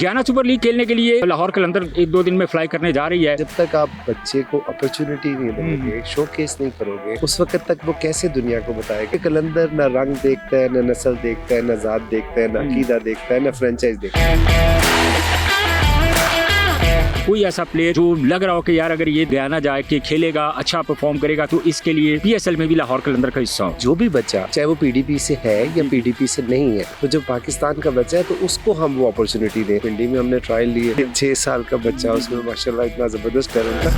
Guyana super league खेलने के लिए लाहौर कलंदर 1-2 दिन में फ्लाई करने जा रही है। जब तक आप बच्चे को अपॉर्चुनिटी नहीं दोगे, शोकेस नहीं करोगे, उस वक्त तक वो कैसे दुनिया को बताएगा। कलंदर ना रंग देखता है, ना नस्ल देखता है, ना जात देखता है, ना अकीदा देखता है, ना फ्रेंचाइज देखता है। कोई ऐसा प्लेयर जो लग रहा हो कि यार अगर ये गयाना जाए के खेलेगा, अच्छा परफॉर्म करेगा, तो इसके लिए पीएसएल में भी लाहौर कलंदर का हिस्सा हो। जो भी बच्चा चाहे वो पीडीपी से है या पीडीपी से नहीं है, तो जो पाकिस्तान का बच्चा है तो उसको हम वो अपॉर्चुनिटी दें। पिंडी में हमने ट्रायल लिए, 6 साल का बच्चा, उसमें माशाल्लाह इतना जबरदस्त टैलेंट था।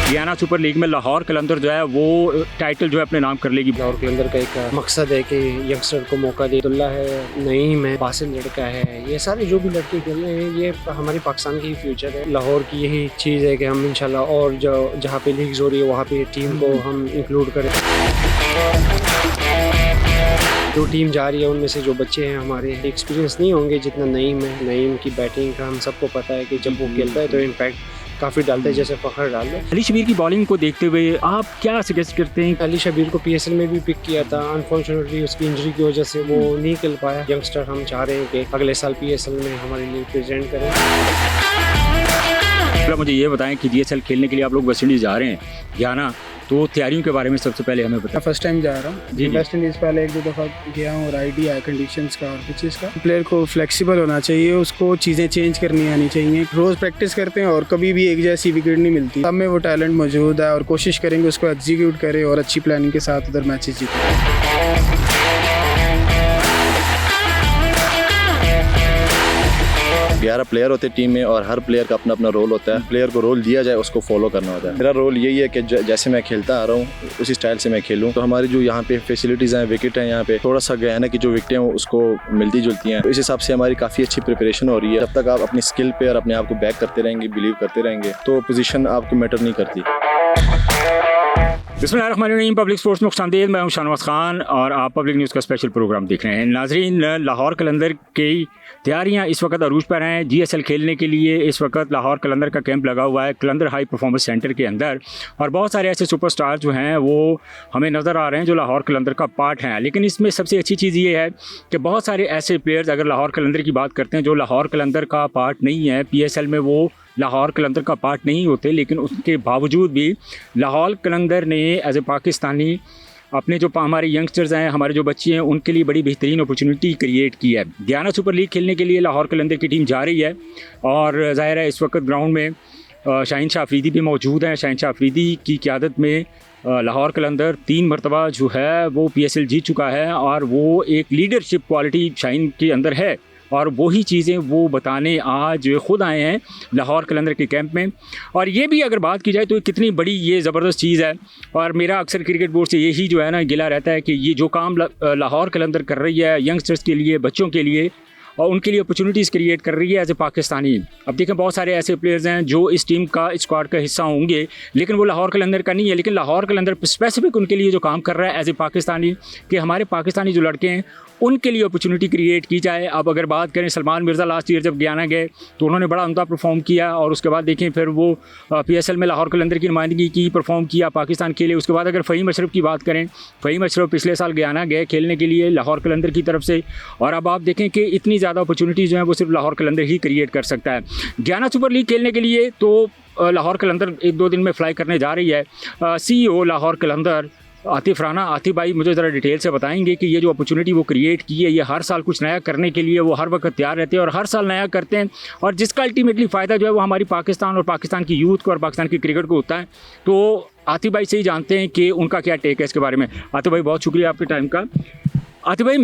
गयाना सुपर लीग में लाहौर कलंदर जो है वो टाइटल जो है अपने नाम कर लेगी। लाहौर कलंदर का एक मकसद है कि यंगस्टर को मौका दे। अब्दुल्ला है, नईम है, बासिल लड़का है, ये सारे जो भी लड़के खेल रहे हैं ये हमारी पाकिस्तान की फ्यूचर है। लाहौर की यही चीज़ है कि हम इंशाल्लाह और जो जहाँ पे लीग्स हो रही है वहाँ पे टीम को हम इंक्लूड करें। जो टीम जा रही है उनमें से जो बच्चे हैं हमारे एक्सपीरियंस नहीं होंगे जितना नईम है। नईम की बैटिंग का हम सबको पता है कि जब वो खेलता है तो इम्पैक्ट काफ़ी डालता है, जैसे फ़खर डाल है। अली शबीर की बॉलिंग को देखते हुए आप क्या सजेस्ट करते हैं? अली शबीर को पीएसएल में भी पिक किया था, अनफॉर्चुनेटली उसकी इंजरी की वजह से वो नहीं खेल पाया। यंगस्टर हम चाह रहे हैं कि अगले साल पीएसएल में हमारे लिए प्रेजेंट करें। मुझे ये बताएं कि जीएसएल खेलने के लिए आप लोग वेस्ट इंडीज़ जा रहे हैं गयाना, तो तैयारियों के बारे में सबसे पहले हमें बताएं। फर्स्ट टाइम जा रहा हूँ वेस्ट इंडीज़, पहले 1-2 दफ़ा गया हूँ और आइडिया है कंडीशंस का और पिचेस का। प्लेयर को फ्लेक्सिबल होना चाहिए, उसको चीज़ें चेंज करनी आनी चाहिए। रोज़ प्रैक्टिस करते हैं और कभी भी एक जैसी विकेट नहीं मिलती। सब में वो टैलेंट मौजूद है और कोशिश करेंगे उसको एग्जीक्यूट करें और अच्छी प्लानिंग के साथ उधर मैचेस जीतें। 11 प्लेयर होते हैं टीम में और हर प्लेयर का अपना अपना रोल होता है। प्लेयर को रोल दिया जाए उसको फॉलो करना होता है। मेरा रोल यही है कि जैसे मैं खेलता आ रहा हूँ उसी स्टाइल से मैं खेलूँ। तो हमारी जो यहाँ पे फैसिलिटीज़ हैं, विकेट हैं, यहाँ पे थोड़ा सा गयाना की जो विकेटें हैं उसको मिलती जुलती हैं, तो इस हिसाब से हमारी काफ़ी अच्छी प्रिपरेशन हो रही है। जब तक आप अपनी स्किल पे और अपने आप को बैक करते रहेंगे, बिलीव करते रहेंगे, तो पोजीशन आपको मैटर नहीं करती। बिस्मिल्लाहिर्रहमानिर्रहीम। पब्लिक स्पोर्ट्स में खुशामदीद। मैं हूं शाहनवाज खान और आप पब्लिक न्यूज़ का स्पेशल प्रोग्राम देख रहे हैं। नाजरीन, लाहौर कलंदर की तैयारियां इस वक्त अरूज पर हैं जीएसएल खेलने के लिए। इस वक्त लाहौर कलंदर का कैंप लगा हुआ है कलंदर हाई परफॉर्मेंस सेंटर के अंदर, और बहुत सारे ऐसे सुपरस्टार जो हैं वो हमें नज़र आ रहे हैं जो लाहौर कलंदर का पार्ट हैं। लेकिन इसमें सबसे अच्छी चीज़ ये है कि बहुत सारे ऐसे प्लेयर्स अगर लाहौर कलंदर की बात करते हैं जो लाहौर कलंदर का पार्ट नहीं है, पीएसएल में वो लाहौर कलंदर का पार्ट नहीं होते, लेकिन उसके बावजूद भी लाहौर कलंदर ने एज ए पाकिस्तानी अपने जो हमारे यंगस्टर्स हैं, हमारे जो बच्चे हैं, उनके लिए बड़ी बेहतरीन अपॉर्चुनिटी क्रिएट की है। गयाना सुपर लीग खेलने के लिए लाहौर कलंदर की टीम जा रही है और ज़ाहिर है इस वक्त ग्राउंड में शाहीन शाह अफरीदी भी मौजूद हैं। शाहीन शाह अफरीदी की क़यादत में लाहौर कलंदर 3 मरतबा जो है वो पीएसएल जीत चुका है और वो एक लीडरशिप क्वालिटी शाहीन के अंदर है, और वही चीज़ें वो बताने आज खुद आए हैं लाहौर कलंदर के कैंप में। और ये भी अगर बात की जाए तो कितनी बड़ी ये ज़बरदस्त चीज़ है, और मेरा अक्सर क्रिकेट बोर्ड से यही जो है ना गिला रहता है कि ये जो काम लाहौर कलंदर कर रही है यंगस्टर्स के लिए, बच्चों के लिए, और उनके लिए अपॉर्चुनिटीज़ क्रिएट कर रही है एज ए पाकिस्तानी। अब देखें बहुत सारे ऐसे प्लेयर्स हैं जो इस टीम का स्क्वाड का हिस्सा होंगे लेकिन वो लाहौर कलंदर का नहीं है, लेकिन लाहौर कलंदर स्पेसिफिक उनके लिए जो काम कर रहा है एज ए पाकिस्तानी, कि हमारे पाकिस्तानी जो लड़के हैं उनके लिए अपॉर्चुनिटी क्रिएट की जाए। अब अगर बात करें सलमान मिर्ज़ा लास्ट ईयर जब गयाना गए तो उन्होंने बड़ा उमदा परफॉर्म किया, और उसके बाद देखें फिर वो पीएसएल में लाहौर कलंदर की नुमाइंदगी की, परफॉर्म किया पाकिस्तान के लिए। उसके बाद अगर फ़हीम अशरफ की बात करें, फ़हीम अशरफ पिछले साल गयाना गए खेलने के लिए लाहौर कलंदर की तरफ से, और अब आप देखें कि इतनी ज़्यादा अपॉर्चुनिटीज़ जो हैं वो सिर्फ लाहौर कलंदर ही क्रिएट कर सकता है। गयाना सुपर लीग खेलने के लिए तो लाहौर कलंदर 1-2 दिन में फ्लाई करने जा रही है। CEO लाहौर कलंदर आतिफ राना, आतिफ भाई मुझे ज़रा डिटेल से बताएंगे कि ये जो अपॉर्चुनिटी वो क्रिएट की है, ये हर साल कुछ नया करने के लिए वो हर वक्त तैयार रहते हैं और हर साल नया करते हैं, और जिसका अल्टीमेटली फ़ायदा जो है वो हमारी पाकिस्तान और पाकिस्तान की यूथ को और पाकिस्तान की क्रिकेट को होता है। तो आतिफ भाई से ही जानते हैं कि उनका क्या टेक है इसके बारे में। आतिफ भाई बहुत शुक्रिया आपके टाइम का। आतिफ भाई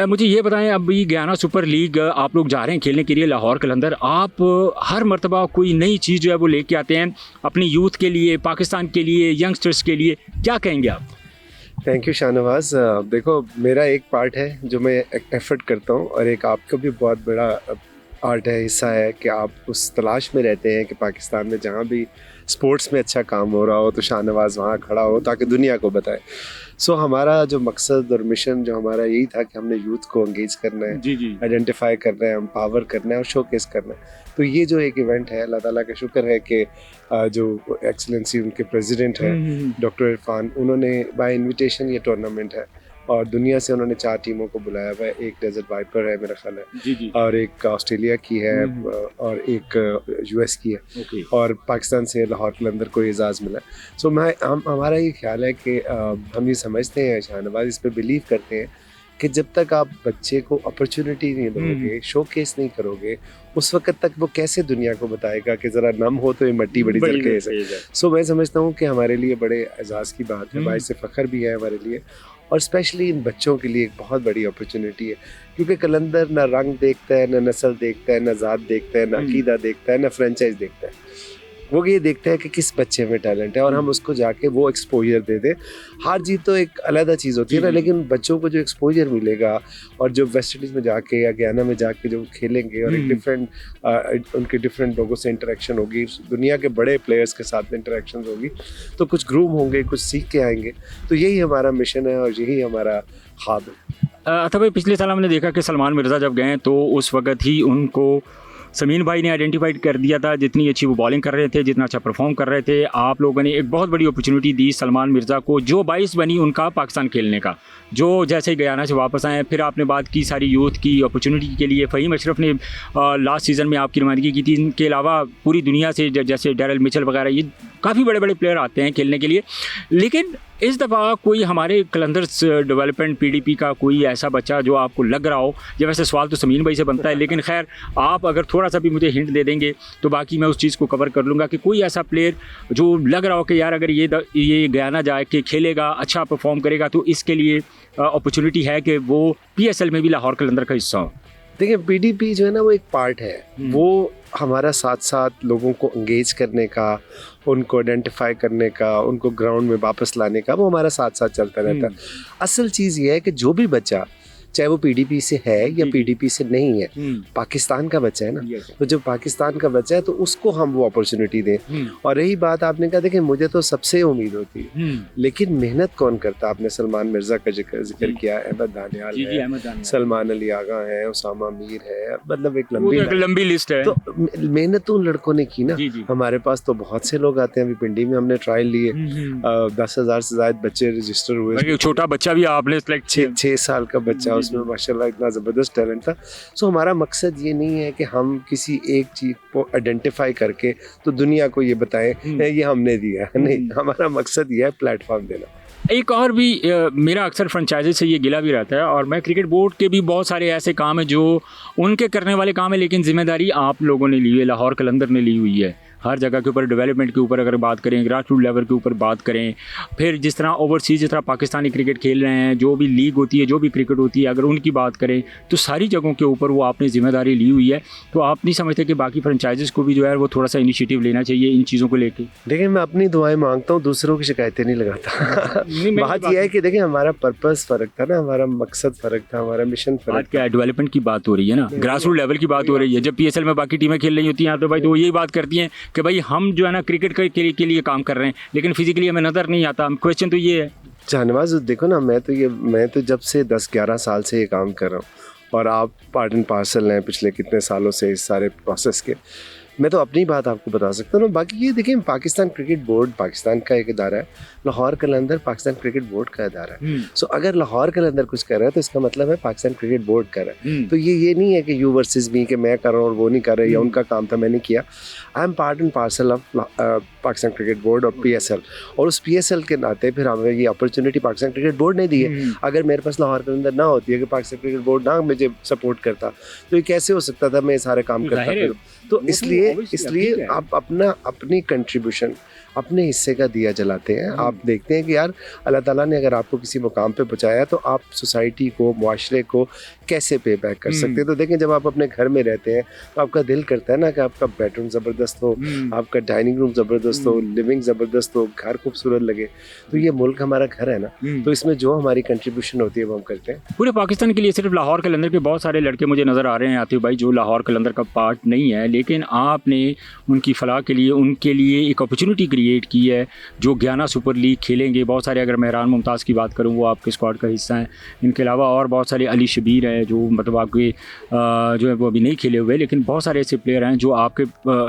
मुझे ये बताएं, अभी गयाना सुपर लीग आप लोग जा रहे हैं खेलने के लिए लाहौर कलंदर, आप हर मरतबा कोई नई चीज़ जो है वो लेके आते हैं अपनी यूथ के लिए, पाकिस्तान के लिए, यंगस्टर्स के लिए, क्या कहेंगे आप? Thank you Shahnawaz. देखो, मेरा एक पार्ट है जो मैं एफर्ट करता हूँ और एक आपका भी बहुत बड़ा आर्ट है, हिस्सा है कि आप उस तलाश में रहते हैं कि पाकिस्तान में जहाँ भी स्पोर्ट्स में अच्छा काम हो रहा हो तो शाहनवाज वहाँ खड़ा हो ताकि दुनिया को बताए। सो हमारा जो मकसद और मिशन जो हमारा यही था कि हमने यूथ को एंगेज करना है, आइडेंटिफाई करना है, एम्पावर करना है और शोकेस करना है। तो ये जो एक इवेंट है, अल्लाह ताला का शुक्र है कि जो एक्सीलेंसी उनके प्रेसिडेंट हैं डॉक्टर इरफान, उन्होंने बाय इनविटेशन ये टूर्नामेंट है और दुनिया से उन्होंने 4 टीमों को बुलाया हुआ है। एक डेजर्ट वाइपर है मेरा ख्याल है, जी और एक ऑस्ट्रेलिया की है, और एक यूएस की है, ओके और पाकिस्तान से लाहौर कलंदर को एजाज़ मिला है। सो हमारा ये ख्याल है कि हम ये समझते हैं, शाहनवाज इस पर बिलीव करते हैं कि जब तक आप बच्चे को अपॉर्चुनिटी नहीं दोगे, शोकेस नहीं करोगे, उस वक्त तक वो कैसे दुनिया को बताएगा कि ज़रा नम हो तो ये मट्टी बड़ी जरखेज़ है। सो मैं समझता हूँ कि हमारे लिए बड़े एजाज़ की बात है, बाइस से फ़ख्र भी है हमारे लिए, और स्पेशली इन बच्चों के लिए एक बहुत बड़ी अपॉर्चुनिटी है, क्योंकि कलंदर ना रंग देखता है, ना नस्ल देखता है, ना ज़ात देखता है, ना अकीदा देखता है, ना फ्रेंचाइज देखता है। वो ये देखता है कि किस बच्चे में टैलेंट है और हम उसको जाके वो एक्सपोजर दे दें। हार जीत तो एक अलग चीज़ होती है ना, लेकिन बच्चों को जो एक्सपोजर मिलेगा और जो वेस्ट इंडीज़ में जाके या गयाना में जाके जो खेलेंगे और एक डिफरेंट उनके डिफरेंट लोगों से इंटरेक्शन होगी, दुनिया के बड़े प्लेयर्स के साथ इंटरेक्शन होगी, तो कुछ ग्रूम होंगे, कुछ सीख के आएंगे। तो यही हमारा मिशन है और यही हमारा ख्वाब है। अतः भाई पिछले साल हमने देखा कि सलमान मिर्ज़ा जब गए तो उस वक्त ही उनको समीन भाई ने आइडेंटिफाइड कर दिया था, जितनी अच्छी वो बॉलिंग कर रहे थे, जितना अच्छा परफॉर्म कर रहे थे। आप लोगों ने एक बहुत बड़ी अपॉर्चुनिटी दी सलमान मिर्ज़ा को, जो 22 बनी उनका पाकिस्तान खेलने का, जो जैसे ही गयाना से वापस आए। फिर आपने बात की सारी यूथ की अपॉर्चुनिटी के लिए। फ़हीम अशरफ ने लास्ट सीज़न में आपकी नुमाइंदगी की थी। इनके अलावा पूरी दुनिया से जैसे डैरल मिचेल वगैरह, ये काफ़ी बड़े बड़े प्लेयर आते हैं खेलने के लिए। लेकिन इस दफ़ा कोई हमारे कलंदर्स डेवलपमेंट PDP का कोई ऐसा बच्चा जो आपको लग रहा हो, ये वैसे सवाल तो समीन भाई से बनता है, लेकिन खैर आप अगर थोड़ा सा भी मुझे हिंट दे देंगे तो बाकी मैं उस चीज़ को कवर कर लूँगा, कि कोई ऐसा प्लेयर जो लग रहा हो कि यार अगर ये गयाना जाए के खेलेगा, अच्छा परफॉर्म करेगा, तो इसके लिए अपॉर्चुनिटी है कि वो PSL में भी लाहौर कलंदर का हिस्सा हो। देखिए PDP जो है ना वो एक पार्ट है, वो हमारा साथ साथ लोगों को एंगेज करने का, उनको आइडेंटिफाई करने का, उनको ग्राउंड में वापस लाने का, वो हमारा साथ साथ चलता रहता है। असल चीज़ ये है कि जो भी बच्चा, चाहे वो PDP से है या PDP से नहीं है, पाकिस्तान का बच्चा है ना, तो जब पाकिस्तान का बच्चा है तो उसको हम वो अपॉर्चुनिटी दें। और रही बात आपने कहा, देखिए मुझे तो सबसे उम्मीद होती है, लेकिन मेहनत कौन करता? आपने सलमान मिर्ज़ा का जिक्र किया, अहमद दानियाल है, सलमान अली आगा है, उसामा मीर है, मतलब एक लंबी लिस्ट है। तो मेहनत तो उन लड़कों ने की ना। हमारे पास तो बहुत से लोग आते हैं, अभी पिंडी में हमने ट्रायल लिए, 10,000 से ज़्यादा बच्चे रजिस्टर हुए। छोटा बच्चा भी आपने सिलेक्ट, 6 साल का बच्चा, उसमें माशाल्लाह इतना ज़बरदस्त टैलेंट था। सो हमारा मकसद ये नहीं है कि हम किसी एक चीज़ को आइडेंटिफाई करके तो दुनिया को ये बताएं ये हमने दिया है, नहीं, हमारा मकसद ये है प्लेटफॉर्म देना। एक और भी मेरा अक्सर फ्रेंचाइजी से ये गिला भी रहता है, और मैं क्रिकेट बोर्ड के भी बहुत सारे ऐसे काम हैं जो उनके करने वाले काम है, लेकिन जिम्मेदारी आप लोगों ने ली है, लाहौर कलंदर ने ली हुई है। हर जगह के ऊपर डेवलपमेंट के ऊपर अगर बात करें, ग्रास रूट लेवल के ऊपर बात करें, फिर जिस तरह ओवरसीज़ जिस तरह पाकिस्तानी क्रिकेट खेल रहे हैं, जो भी लीग होती है, जो भी क्रिकेट होती है, अगर उनकी बात करें तो सारी जगहों के ऊपर वो आपने जिम्मेदारी ली हुई है। तो आप नहीं समझते कि बाकी फ्रेंचाइजीज़ को भी जो है वो थोड़ा सा इनिशिएटिव लेना चाहिए इन चीज़ों को लेकर? देखिए मैं अपनी दुआएं मांगता हूँ, दूसरों की शिकायतें नहीं लगाता। बात यह है कि देखिए हमारा पर्पस फ़र्क था ना, हमारा मकसद फ़र्क था, हमारा मिशन फ़र्क। क्या डेवलपमेंट की बात हो रही है ना, ग्रास रूट लेवल की बात हो रही है। जब PSL में बाकी टीमें खेल रही होती हैं तो भाई तो वो यही बात करती हैं कि भाई हम जो है ना क्रिकेट के लिए काम कर रहे हैं, लेकिन फिजिकली हमें नज़र नहीं आता। क्वेश्चन तो ये है शाहनवाज, देखो ना, मैं तो जब से 10-11 साल से ये काम कर रहा हूँ और आप पार्ट एंड पार्सल हैं पिछले कितने सालों से इस सारे प्रोसेस के। मैं तो अपनी बात आपको बता सकता हूँ। बाकी ये देखिए, पाकिस्तान क्रिकेट बोर्ड पाकिस्तान का एक इदारा है, लाहौर कलंदर पाकिस्तान क्रिकेट बोर्ड का इदारा है। सो अगर लाहौर कलंदर कुछ कर रहा है तो इसका मतलब है पाकिस्तान क्रिकेट बोर्ड कर रहा है। तो ये नहीं है कि यू वर्सेस मी, कि मैं कर रहा हूँ और वो नहीं कर रहे, या उनका काम था मैंने किया। I am part and parcel of Pakistan cricket board और PSL, और उस PSL के नाते फिर हमें ये अपॉर्चुनिटी पाकिस्तान क्रिकेट बोर्ड ने दी है। अगर मेरे पास लाहौर कलंदर ना होती है, कि पाकिस्तान क्रिकेट बोर्ड ना मुझे सपोर्ट करता, तो ये कैसे हो सकता था मैं ये सारे काम करता? तो इसलिए आप अपनी कंट्रीब्यूशन, अपने हिस्से का दिया जलाते हैं। आप देखते हैं कि यार अल्लाह ताला ने अगर आपको किसी मुकाम पे पहुंचाया तो आप सोसाइटी को, मुआशरे को कैसे पे बैक कर सकते हैं। तो देखें, जब आप अपने घर में रहते हैं तो आपका दिल करता है ना कि आपका बेडरूम ज़बरदस्त हो, आपका डाइनिंग रूम ज़बरदस्त हो, लिविंग ज़बरदस्त हो, घर खूबसूरत लगे। तो ये मुल्क हमारा घर है ना, तो इसमें जो हमारी कंट्रीब्यूशन होती है वो हम करते हैं। पूरे पाकिस्तान के लिए सिर्फ लाहौर कलंदर के बहुत सारे लड़के मुझे नज़र आ रहे हैं आतिफ भाई, जो लाहौर कलंदर का पार्ट नहीं है, लेकिन आपने उनकी फलाह के लिए, उनके लिए एक अपॉर्चुनिटी क्रिएट क्रिएट की है, जो गयाना सुपर लीग खेलेंगे। बहुत सारे, अगर मेहरान मुमताज़ की बात करूँ, वो आपके स्क्वाड का हिस्सा हैं। इनके अलावा और बहुत सारे, अली शबीर हैं जो मतलब आपके जो है वो अभी नहीं खेले हुए, लेकिन बहुत सारे ऐसे प्लेयर हैं जो आपके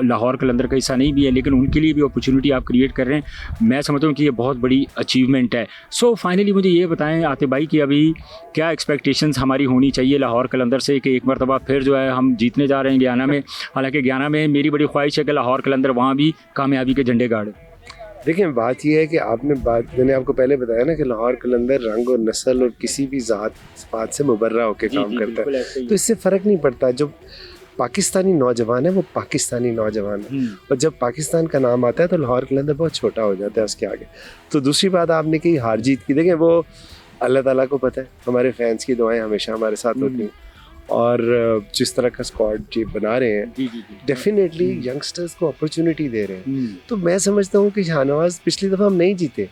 लाहौर कलंदर का हिस्सा नहीं भी है, लेकिन उनके लिए भी अपॉर्चुनिटी आप क्रिएट कर रहे हैं। मैं समझता हूँ कि ये बहुत बड़ी अचीवमेंट है। सो फाइनली मुझे ये बताएं आतिफ भाई कि अभी क्या एक्सपेक्टेशंस हमारी होनी चाहिए लाहौर कलंदर से कि एक मरतबा फिर जो है हम जीतने जा रहे हैं गयाना में। हालांकि गयाना में मेरी बड़ी ख्वाहिश है कि लाहौर कलंदर वहाँ भी कामयाबी के झंडे गाड़े। देखिए, बात यह है कि मैंने आपको पहले बताया ना कि लाहौर कलंदर रंग और नस्ल और किसी भी बात से मुबर्रा होकर काम करता है, तो इससे फ़र्क नहीं पड़ता। जो पाकिस्तानी नौजवान है वो पाकिस्तानी नौजवान है, और जब पाकिस्तान का नाम आता है तो लाहौर कलंदर बहुत छोटा हो जाता है उसके आगे। तो दूसरी बात आपने कही हार जीत की, देखें वो अल्लाह ताला को पता है, हमारे फैंस की दुआएं हमेशा हमारे साथ होती हैं, और जिस तरह का स्क्वाड जी बना रहे हैं डेफिनेटली यंगस्टर्स को अपॉर्चुनिटी दे रहे हैं। तो मैं समझता हूँ कि शाहनवाज, पिछली दफ़ा हम नहीं जीते,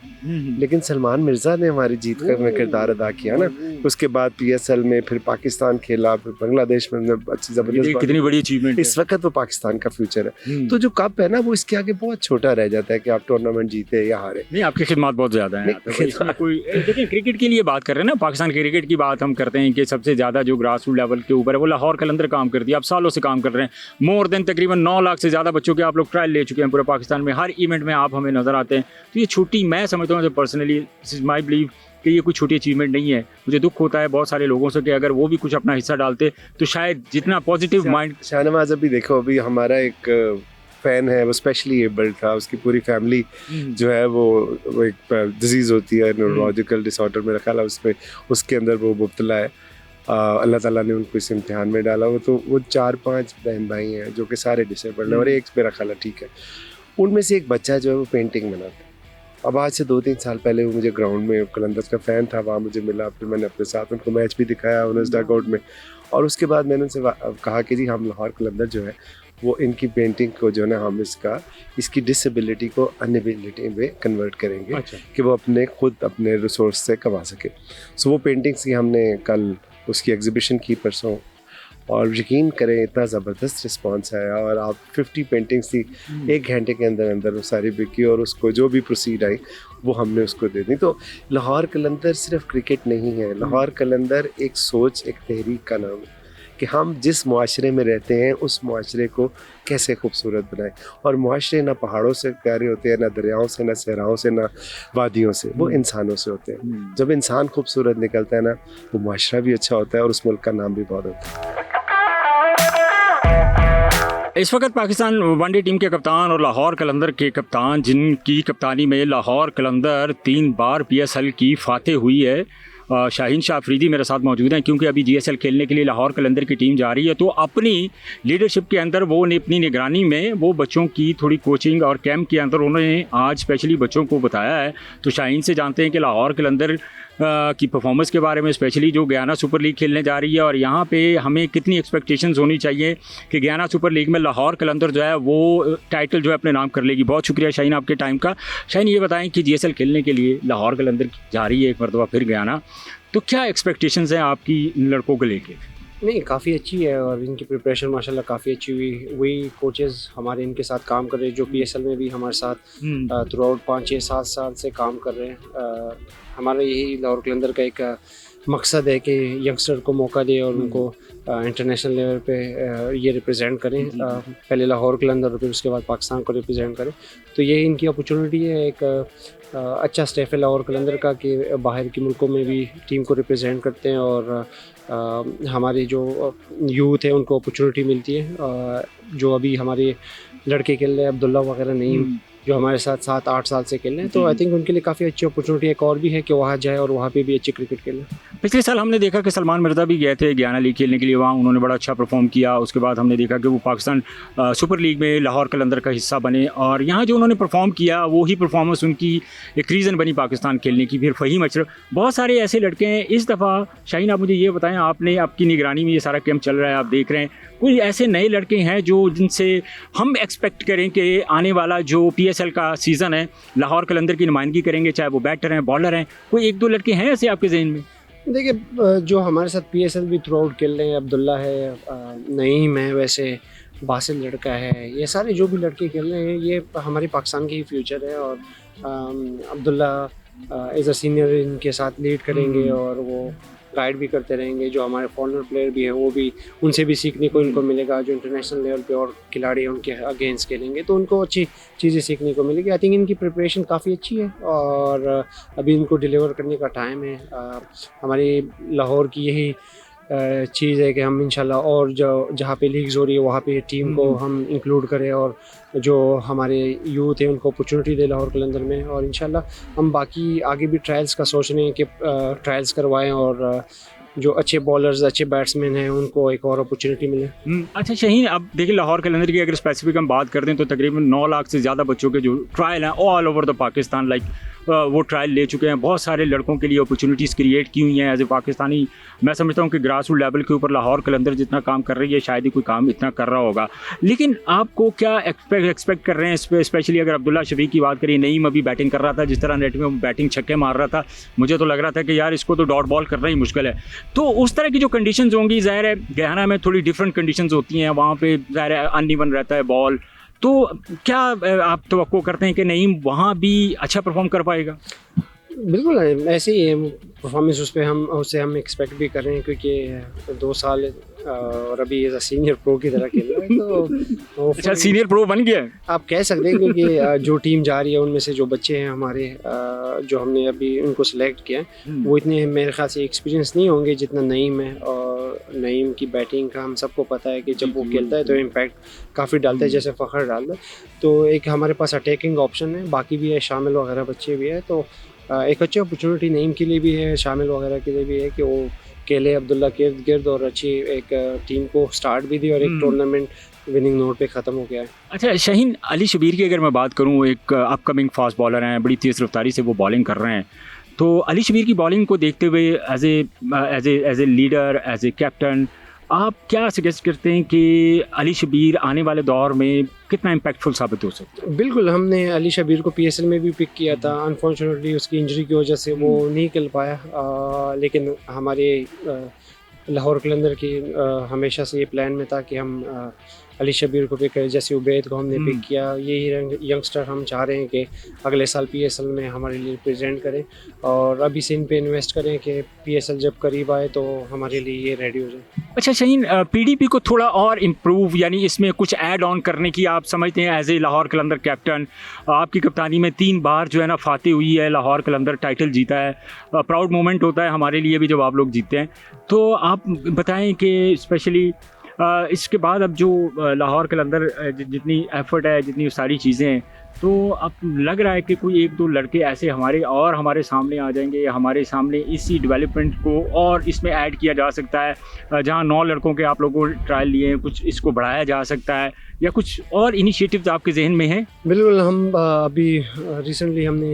लेकिन सलमान मिर्ज़ा ने हमारी जीत का किरदार अदा किया ना। उसके बाद PSL में फिर पाकिस्तान खेला, फिर बांग्लादेश में अच्छी ज़बरदस्त, कितनी बड़ी अचीवमेंट। इस वक्त वो पाकिस्तान का फ्यूचर है। तो जो कप है ना वो इसके आगे बहुत छोटा रह जाता है कि आप टूर्नामेंट जीते या हारे। नहीं, आपकी खिदमत बहुत ज़्यादा है। कोई देखिए, क्रिकेट के लिए बात कर रहे हैं ना, पाकिस्तान क्रिकेट की बात हम करते हैं कि सबसे ज़्यादा जो ग्रास रूट लेवल के ऊपर है वो लाहौर कलंदर काम करती है। आप सालों से काम कर रहे हैं, मोर देन तकरीबन 9 लाख से ज़्यादा बच्चों के आप लोग ट्रायल ले चुके हैं पूरे पाकिस्तान में। हर इवेंट में आप हमें नज़र आते हैं। तो ये छोटी, मैं समझता हूँ personally, this is my believe कि ये कोई छोटी अचीवमेंट नहीं है। मुझे दुख होता है बहुत सारे लोगों से कि अगर वो भी कुछ अपना हिस्सा डालते तो शायद जितना पॉजिटिव माइंड। शाहनवाज, अभी देखो, अभी हमारा एक फ़ैन है, वो स्पेशली एबल्ड था, उसकी पूरी फैमिली जो है वो एक डिजीज़ होती है, न्यूरोलॉजिकल डिसऑर्डर मेरा ख्याल है उसमें, उसके अंदर वो मुब्तला है। अल्लाह ताला ने उनको इस इम्तिहान में डाला। वो 4-5 बहन भाई हैं जो कि सारे डिसेबल्ड हैं, और एक मेरा ख्याल है ठीक है। उनमें से एक बच्चा जो है वो पेंटिंग बनाता है। अब आज से 2-3 साल पहले वो मुझे ग्राउंड में, कलंदर का फ़ैन था, वहाँ मुझे मिला, फिर मैंने अपने साथ उनको मैच भी दिखाया उन्हें डगआउट में, और उसके बाद मैंने उनसे कहा कि जी हम लाहौर कलंदर जो है वो इनकी पेंटिंग को जो है ना, हम इसकी डिसेबिलिटी को अनएबिलिटी में कन्वर्ट करेंगे। अच्छा। कि वो अपने रिसोर्स से कमा सके। सो वो पेंटिंग्स की हमने कल उसकी एग्जीबिशन की परसों, और यकीन करें इतना ज़बरदस्त रिस्पांस आया, और आप 50 पेंटिंग्स थी, 1 घंटे के अंदर अंदर वो सारी बिकी, और उसको जो भी प्रोसीड आई वो हमने उसको दे दी। तो लाहौर कलंदर सिर्फ क्रिकेट नहीं है, लाहौर कलंदर एक सोच, एक तहरीक का नाम है कि हम जिस मुआशरे में रहते हैं उस मुआशरे को कैसे खूबसूरत बनाएं। और मुआशरे ना पहाड़ों से प्यारे होते हैं, ना दरियाओं से, ना सहराओं से, ना वादियों से, वो इंसानों से होते हैं। जब इंसान खूबसूरत निकलता है ना, वो मुआशरा भी अच्छा होता है और उस मुल्क का नाम भी बहुत होता है। इस वक्त पाकिस्तान वनडे टीम के कप्तान और लाहौर कलंदर के कप्तान, जिनकी कप्तानी में लाहौर कलंदर 3 बार PSL की फातेह हुई है, शाहीन शाह अफरीदी मेरे साथ मौजूद हैं, क्योंकि अभी GSL खेलने के लिए लाहौर कलंदर की टीम जा रही है। तो अपनी लीडरशिप के अंदर वो अपनी निगरानी में वो बच्चों की थोड़ी कोचिंग और कैंप के अंदर उन्होंने आज स्पेशली बच्चों को बताया है। तो शाहीन से जानते हैं कि लाहौर कलंदर की परफॉर्मेंस के बारे में, स्पेशली जो गयाना सुपर लीग खेलने जा रही है, और यहाँ पे हमें कितनी एक्सपेक्टेशंस होनी चाहिए कि गयाना सुपर लीग में लाहौर कलंदर जो है वो टाइटल जो है अपने नाम कर लेगी। बहुत शुक्रिया शाहीन आपके टाइम का। शाहीन, ये बताएं कि GSL खेलने के लिए लाहौर कलंदर जा रही है एक मरतबा फिर गयाना, तो क्या एक्सपेक्टेशंस हैं आपकी इन लड़कों को लेके? नहीं, काफ़ी अच्छी है, और इनकी प्रिपरेशन माशाल्लाह काफ़ी अच्छी हुई। वही कोचेज़ हमारे इनके साथ काम कर रहे हैं जो PSL में भी हमारे साथ थ्रू आउट 5-6-7 साल से काम कर रहे हैं। हमारा यही लाहौर कलंदर का एक मकसद है कि यंगस्टर को मौका दें और उनको इंटरनेशनल लेवल पे ये रिप्रेजेंट करें। पहले लाहौर कलंदर और फिर उसके बाद पाकिस्तान को रिप्रेजेंट करें। तो ये इनकी अपॉर्चुनिटी है, एक अच्छा स्टेप है लाहौर कलंदर का कि बाहर के मुल्कों में भी टीम को रिप्रेजेंट करते हैं, और हमारे जो यूथ है उनको अपॉर्चुनिटी मिलती है। जो अभी हमारे लड़के खेल रहे हैं, अब्दुल्ला वगैरह नहीं, जो हमारे साथ 7-8 साल से खेल रहे हैं, तो आई थिंक उनके लिए काफ़ी अच्छी अपॉर्चुनिटी एक और भी है कि वहाँ जाए और वहाँ पे भी अच्छी क्रिकेट खेलें। पिछले साल हमने देखा कि सलमान मिर्ज़ा भी गए थे गयाना लीग खेलने के लिए, वहाँ उन्होंने बड़ा अच्छा परफॉर्म किया। उसके बाद हमने देखा कि वो पाकिस्तान सुपर लीग में लाहौर कलंदर का हिस्सा बने, और यहाँ जो उन्होंने परफॉर्म किया वो ही परफॉर्मेंस उनकी एक रीज़न बनी पाकिस्तान खेलने की। फिर फ़हीम अशरफ, बहुत सारे ऐसे लड़के हैं। इस दफ़ा शाहीन, आप मुझे ये बताएं, आपने आपकी निगरानी में ये सारा कैंप चल रहा है, आप देख रहे हैं, कोई ऐसे नए लड़के हैं जो जिनसे हम एक्सपेक्ट करें कि आने वाला जो PSL का सीज़न है लाहौर कलंदर की नुमाइंदगी करेंगे, चाहे वो बैटर हैं, बॉलर हैं? कोई 1-2 लड़के हैं ऐसे आपके जहन में? देखिए, जो हमारे साथ PSL भी थ्रू आउट खेल रहे हैं, अब्दुल्ला है, नईम है, वैसे बासिल लड़का है, ये सारे जो भी लड़के खेल रहे हैं ये हमारे पाकिस्तान की ही फ्यूचर है। और अब्दुल्ला एज अ सीनियर इनके साथ लीड करेंगे और वो गाइड भी करते रहेंगे। जो हमारे फॉरनर प्लेयर भी हैं वो भी, उनसे भी सीखने को इनको मिलेगा। जो इंटरनेशनल लेवल पे और खिलाड़ी हैं उनके अगेंस्ट खेलेंगे तो उनको अच्छी चीज़ें सीखने को मिलेगी। आई थिंक इनकी प्रिपरेशन काफ़ी अच्छी है और अभी इनको डिलीवर करने का टाइम है। हमारी लाहौर की यही चीज़ है कि हम इंशाल्लाह और जो जहाँ पे लीग्स हो रही है वहाँ पे टीम को हम इंक्लूड करें और जो हमारे यूथ है उनको अपॉर्चुनिटी दे लाहौर कलंदर में। और इंशाल्लाह हम बाकी आगे भी ट्रायल्स का सोच रहे हैं कि ट्रायल्स करवाएं और जो अच्छे बॉलर्स अच्छे बैट्समैन हैं उनको एक और अपॉर्चुनिटी मिले। अच्छा शाहीन, अब देखिए लाहौर कलंदर की अगर स्पेसिफिक हम बात करते हैं तो तकरीबन 9 लाख से ज़्यादा बच्चों के जो ट्रायल हैं all over the Pakistan, like वो ट्रायल ले चुके हैं। बहुत सारे लड़कों के लिए अपॉर्चुनिटीज़ क्रिएट की हुई हैं एज ए पाकिस्तानी। मैं समझता हूँ कि ग्रास रूट लेवल के ऊपर लाहौर कलंदर जितना काम कर रही है शायद ही कोई काम इतना कर रहा होगा। लेकिन आपको क्या एक्सपेक्ट कर रहे हैं, स्पेशली अगर अब्दुल्ला शफीक की बात करें, नईम अभी बैटिंग कर रहा था, जिस तरह नेट में बैटिंग छक्के मार रहा था, मुझे तो लग रहा था कि यार इसको तो डॉट बॉल करना ही मुश्किल है। तो उस तरह की जो कंडीशंस होंगी, ज़ाहिर है गहना में थोड़ी डिफरेंट कंडीशंस होती हैं, वहाँ पे ज़ाहिर है अनइवन रहता है बॉल। तो क्या आप तवक्को करते हैं कि नईम वहाँ भी अच्छा परफॉर्म कर पाएगा? बिल्कुल ऐसे ही है परफॉर्मेंस, उस पर हम एक्सपेक्ट भी कर रहे हैं क्योंकि 2 साल और अभी एज अ सीनियर प्रो की तरह खेल रहा है तो अच्छा सीनियर प्रो बन गया है? आप कह सकते हैं क्योंकि जो टीम जा रही है उनमें से जो बच्चे हैं हमारे जो हमने अभी उनको सिलेक्ट किया है वो इतने मेरे ख्याल से एक्सपीरियंस नहीं होंगे जितना नईम है। और नईम की बैटिंग का हम सबको पता है कि जब वो खेलता है तो इम्पैक्ट काफ़ी डालता है, जैसे फ़खर डालता है। तो एक हमारे पास अटैकिंग ऑप्शन है, बाकी भी है शामिल वगैरह बच्चे भी है। तो एक अच्छी अपॉर्चुनिटी नईम के लिए भी है, शामिल वगैरह के लिए भी है कि वो केले अब्दुल्ला के इर्द गिर्द और अच्छी एक टीम को स्टार्ट भी दी और एक टूर्नामेंट विनिंग नोट पे ख़त्म हो गया है। अच्छा शाहीन, अली शबीर की अगर मैं बात करूं, एक अपकमिंग फास्ट बॉलर हैं, बड़ी तेज़ रफ्तारी से वो बॉलिंग कर रहे हैं। तो अली शबीर की बॉलिंग को देखते हुए as a leader, as a captain, आप क्या सजेस्ट करते हैं कि अली शबीर आने वाले दौर में कितना इम्पैक्टफुल साबित हो सकता है? बिल्कुल, हमने अली शबीर को PSL में भी पिक किया था। अनफॉर्चुनेटली उसकी इंजरी की वजह से वो नहीं खेल पाया, लेकिन हमारे लाहौर कलंदर की हमेशा से ये प्लान में था कि हम अली शबीर को पिक करें। जैसे उबैद को हमने पिक किया, यही यंगस्टर हम चाह रहे हैं कि अगले साल PSL में हमारे लिए रिप्रेजेंट करें और अभी से इन पे इन्वेस्ट करें कि PSL जब करीब आए तो हमारे लिए ये रेडी हो जाए। अच्छा शाहीन, PDP को थोड़ा और इम्प्रूव, यानी इसमें कुछ ऐड ऑन करने की आप समझते हैं as a Lahore Qalandar captain? आपकी कप्तानी में 3 बार जो है ना फातेह हुई है, लाहौर कलंदर टाइटल जीता है, प्राउड मोमेंट होता है हमारे लिए भी जब आप लोग जीतते हैं। तो आप बताएं कि स्पेशली इसके बाद अब जो लाहौर कलंदर जितनी एफर्ट है, जितनी सारी चीज़ें हैं, तो अब लग रहा है कि कोई 1-2 लड़के ऐसे हमारे सामने आ जाएंगे, या हमारे सामने इसी डेवलपमेंट को और इसमें ऐड किया जा सकता है। जहां 9 लड़कों के आप लोगों को ट्रायल लिए हैं, कुछ इसको बढ़ाया जा सकता है, या कुछ और इनिशिएटिव्स आपके जहन में हैं? बिल्कुल, हम अभी रिसेंटली हमने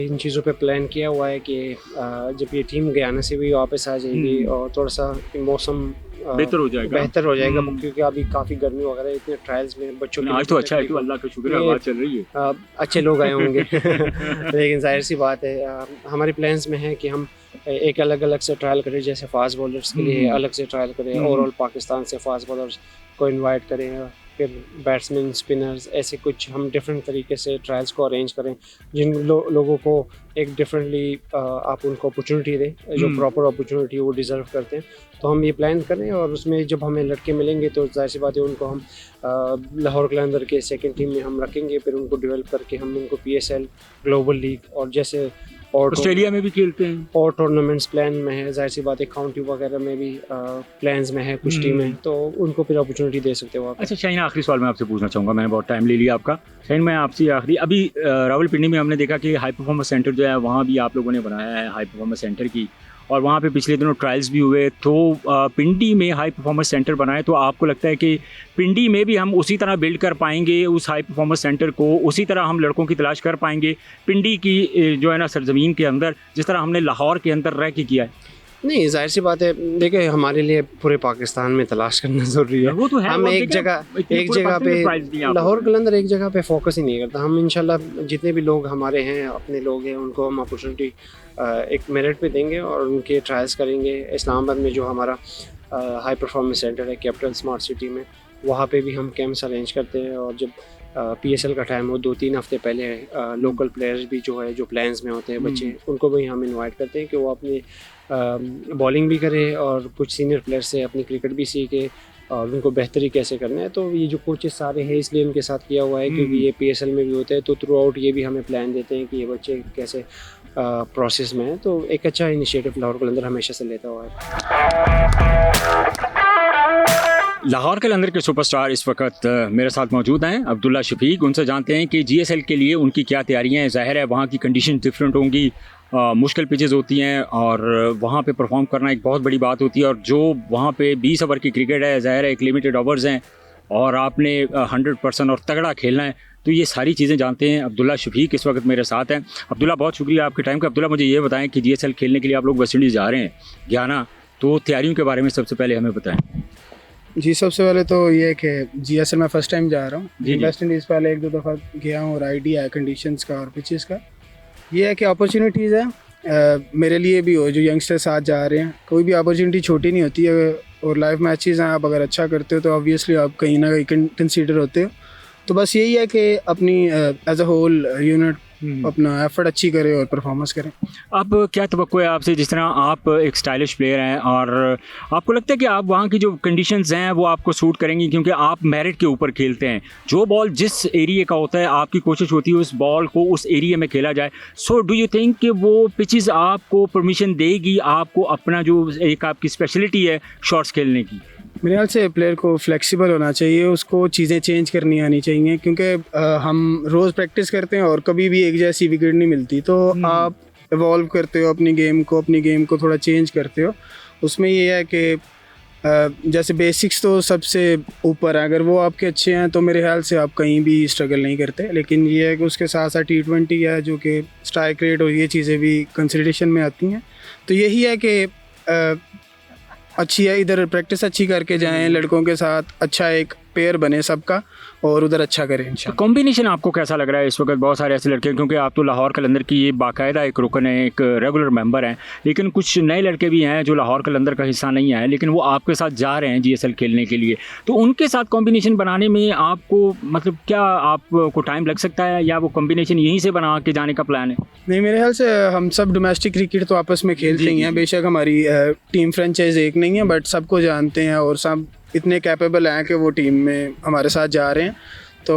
इन चीज़ों पे प्लान किया हुआ है कि जब ये टीम गयाना से भी वापस आ जाएगी और थोड़ा सा मौसम बेहतर हो जाएगा क्योंकि अभी काफ़ी गर्मी वगैरह इतने ट्रायल्स में बच्चों के आज तो अच्छा है, तो अल्लाह का शुक्र है बात चल रही है, अच्छे लोग आए होंगे लेकिन जाहिर सी बात है हमारे प्लान्स में है कि हम एक अलग से ट्रायल करें। जैसे फास्ट बॉलर्स के लिए अलग से ट्रायल करें, ओवरऑल पाकिस्तान से फास्ट बॉलर्स को इनवाइट करें, फिर बैट्समैन, स्पिनर्स, ऐसे कुछ हम डिफरेंट तरीके से ट्रायल्स को अरेंज करें जिन लोगों को एक डिफरेंटली आप उनको अपॉर्चुनिटी दें, जो प्रॉपर अपॉर्चुनिटी वो डिज़र्व करते हैं। तो हम ये प्लान करें और उसमें जब हमें लड़के मिलेंगे तो जाहिर सी बात है उनको हम लाहौर कलंदर के सेकंड टीम में हम रखेंगे, फिर उनको डेवलप करके हम उनको PSL, ग्लोबल लीग और जैसे और ऑस्ट्रेलिया में भी खेलते हैं और टूर्नामेंट्स प्लान में है। जाहिर सी बात है काउंटी वगैरह में भी प्लान्स में है कुछ टीमें, तो उनको फिर अपॉर्चुनिटी दे सकते हो आप। अच्छा शाहीन, आखिरी सवाल मैं आपसे पूछना चाहूँगा, मैंने बहुत टाइम ले लिया आपका। शाहीन, मैं आपसे आखिरी, अभी रावलपिंडी में हमने देखा कि हाई परफॉर्मेंस सेंटर जो है वहाँ भी आप लोगों ने बनाया है हाई परफॉर्मेंस सेंटर की, और वहाँ पे पिछले दिनों ट्रायल्स भी हुए। तो पिंडी में हाई परफॉर्मेंस सेंटर बनाए, तो आपको लगता है कि पिंडी में भी हम उसी तरह बिल्ड कर पाएंगे उस हाई परफॉर्मेंस सेंटर को, उसी तरह हम लड़कों की तलाश कर पाएंगे पिंडी की जो है ना सरजमीन के अंदर, जिस तरह हमने लाहौर के अंदर रह के किया है? नहीं, जाहिर सी बात है, देखिए हमारे लिए पूरे पाकिस्तान में तलाश करना ज़रूरी है। वो तो है, हम एक जगह पे लाहौर कलंदर एक जगह पे फोकस ही नहीं करता। हम इंशाल्लाह जितने भी लोग हमारे हैं, अपने लोग हैं, उनको हम अपॉर्चुनिटी एक मेरिट पे देंगे और उनके ट्रायल्स करेंगे। इस्लामाबाद में जो हमारा हाई परफॉर्मेंस सेंटर है कैपिटल स्मार्ट सिटी में, वहाँ पे भी हम कैंप्स अरेंज करते हैं। और जब PSL का टाइम हो 2-3 हफ्ते पहले लोकल प्लेयर्स भी जो है जो प्लान्स में होते हैं बच्चे, उनको भी हम इनवाइट करते हैं कि वो अपनी बॉलिंग भी करे और कुछ सीनियर प्लेयर से अपनी क्रिकेट भी सीखे और उनको बेहतरी कैसे करना है। तो ये जो कोचेस सारे हैं इसलिए उनके साथ किया हुआ है क्योंकि ये PSL में भी होते हैं, तो थ्रू आउट ये भी हमें प्लान देते हैं कि ये बच्चे कैसे प्रोसेस में है। तो एक अच्छा इनिशिएटिव लाहौर कलंदर हमेशा से लेता हुआ है। लाहौर कलंदर के सुपरस्टार इस वक्त मेरे साथ मौजूद हैं, अब्दुल्ला शफीक। उनसे जानते हैं कि GSL के लिए उनकी क्या तैयारियां हैं। ज़ाहिर है वहाँ की कंडीशन डिफरेंट होंगी, मुश्किल पिचेस होती हैं और वहाँ पे परफॉर्म करना एक बहुत बड़ी बात होती है। और जो वहाँ पे 20 ओवर की क्रिकेट है, ज़ाहिर है एक लिमिटेड ओवर्स हैं और आपने 100% और तगड़ा खेलना है। तो ये सारी चीज़ें जानते हैं अब्दुल्ला शफीक इस वक्त मेरे साथ हैं। अब्दुल्ला, बहुत शुक्रिया आपके टाइम का। अब्दुल्ला, मुझे ये बताएं कि GSL खेलने के लिए आप लोग वेस्ट इंडीज़ जा रहे हैं, गयाना, तो तैयारियों के बारे में सबसे पहले हमें बताएं। जी, सबसे पहले तो ये है कि GSL में फ़र्स्ट टाइम जा रहा हूँ। जी। वेस्ट इंडीज़ पहले 1-2 दफ़ा गया हूँ और आइडिया है कंडीशंस का और पिचेस का। ये है कि अपॉर्चुनिटीज़ है मेरे लिए भी हो, जो यंगस्टर साथ जा रहे हैं। कोई भी अपॉर्चुनिटी छोटी नहीं होती है और लाइव मैचेस हैं, आप अगर अच्छा करते हो तो ऑब्वियसली आप कहीं ना कहीं कंसीडर होते हो। तो बस यही है कि अपनी एज अ होल यूनिट अपना एफर्ट अच्छी करें और परफॉर्मेंस करें। अब क्या तवक्को है आपसे, जिस तरह आप एक स्टाइलिश प्लेयर हैं और आपको लगता है कि आप वहाँ की जो कंडीशंस हैं वो आपको सूट करेंगी क्योंकि आप मेरिट के ऊपर खेलते हैं। जो बॉल जिस एरिया का होता है आपकी कोशिश होती है उस बॉल को उस एरिया में खेला जाए। सो डू यू थिंक कि वो पिचेस आपको परमिशन देगी आपको अपना जो एक आपकी स्पेशलिटी है शॉट्स खेलने की? मेरे ख्याल से प्लेयर को फ्लेक्सिबल होना चाहिए, उसको चीज़ें चेंज करनी आनी चाहिए क्योंकि हम रोज़ प्रैक्टिस करते हैं और कभी भी एक जैसी विकेट नहीं मिलती। तो आप इवॉल्व करते हो अपनी गेम को थोड़ा चेंज करते हो। उसमें ये है कि जैसे बेसिक्स तो सबसे ऊपर है, अगर वो आपके अच्छे हैं तो मेरे ख्याल से आप कहीं भी स्ट्रगल नहीं करते। लेकिन ये है कि उसके साथ साथ T20 है जो कि स्ट्राइक रेट और ये चीज़ें भी कंसिडरेशन में आती हैं। तो यही है कि अच्छी है, इधर प्रैक्टिस अच्छी करके जाएं, लड़कों के साथ अच्छा एक पेयर बने सबका और उधर अच्छा करें इंशाल्लाह। कॉम्बिनेशन आपको कैसा लग रहा है इस वक्त? बहुत सारे ऐसे लड़के हैं, क्योंकि आप तो लाहौर कलंदर की ये बाकायदा एक रुकन है, एक रेगुलर मेंबर हैं, लेकिन कुछ नए लड़के भी हैं जो लाहौर कलंदर का हिस्सा नहीं है लेकिन वो आपके साथ जा रहे हैं GSL खेलने के लिए। तो उनके साथ कॉम्बिनेशन बनाने में आपको मतलब क्या आपको टाइम लग सकता है या वो कॉम्बिनेशन यहीं से बना के जाने का प्लान है? नहीं, मेरे ख्याल से हम सब डोमेस्टिक क्रिकेट तो आपस में खेलते ही हैं। बेशक हमारी टीम फ्रेंचाइज एक नहीं है बट सबको जानते हैं और सब इतने कैपेबल हैं कि वो टीम में हमारे साथ जा रहे हैं। तो